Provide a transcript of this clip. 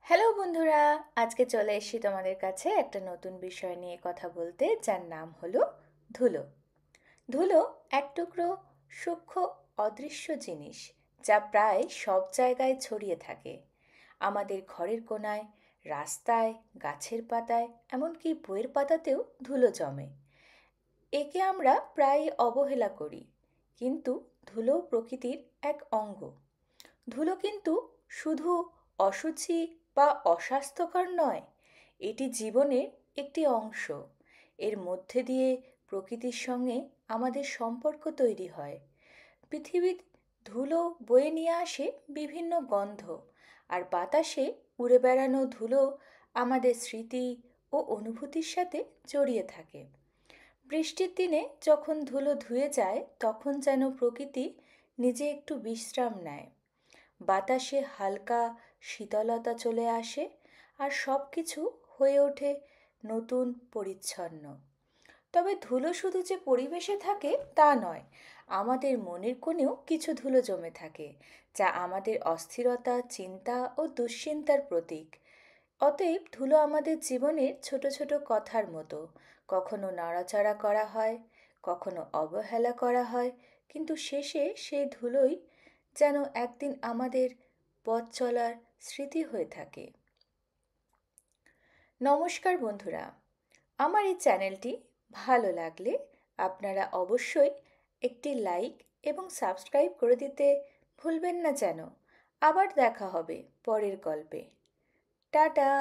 Hello বন্ধুরা, আজকে চলে এসেছি তোমাদের কাছে একটা নতুন বিষয় নিয়ে কথা বলতে, যার নাম হলো ধুলো। ধুলো এক টুকরো সূক্ষ্ম অদৃশ্য জিনিস, যা প্রায় সব জায়গায় ছড়িয়ে থাকে। আমাদের ঘরের কোণায়, রাস্তায়, গাছের পাতায়, এমনকি বইয়ের পাতাতেও ধুলো জমে। একে আমরা প্রায়ই অবহেলা করি, কিন্তু ধুলো প্রকৃতির এক অঙ্গ। ধুলো কিন্তু শুধু অশুচি বা অস্বাস্থ্যকর নয়, এটি জীবনের একটি অংশ। এর মধ্যে দিয়ে প্রকৃতির সঙ্গে আমাদের সম্পর্ক তৈরি হয়। পৃথিবীর ধুলো বয়ে নিয়ে আসে বিভিন্ন গন্ধ, আর বাতাসে উড়ে বেড়ানো ধুলো আমাদের স্মৃতি ও অনুভূতির সাথে জড়িয়ে থাকে। বৃষ্টির দিনে যখন ধুলো ধুয়ে যায়, তখন যেন প্রকৃতি নিজে একটু বিশ্রাম নেয়। বাতাসে হালকা শীতলতা চলে আসে, আর সব কিছু হয়ে ওঠে নতুন, পরিচ্ছন্ন। তবে ধুলো শুধু যে পরিবেশে থাকে তা নয়, আমাদের মনের কোণেও কিছু ধুলো জমে থাকে, যা আমাদের অস্থিরতা, চিন্তা ও দুশ্চিন্তার প্রতীক। অতএব ধুলো আমাদের জীবনের ছোট ছোট কথার মতো। কখনো নাড়াচাড়া করা হয়, কখনো অবহেলা করা হয়, কিন্তু শেষে সেই ধুলোই যেন একদিন আমাদের পথ চলার স্মৃতি হয়ে থাকে। নমস্কার বন্ধুরা, আমার এই চ্যানেলটি ভালো লাগলে আপনারা অবশ্যই একটি লাইক এবং সাবস্ক্রাইব করে দিতে ভুলবেন না যেন। আবার দেখা হবে পরের গল্পে। টাটা।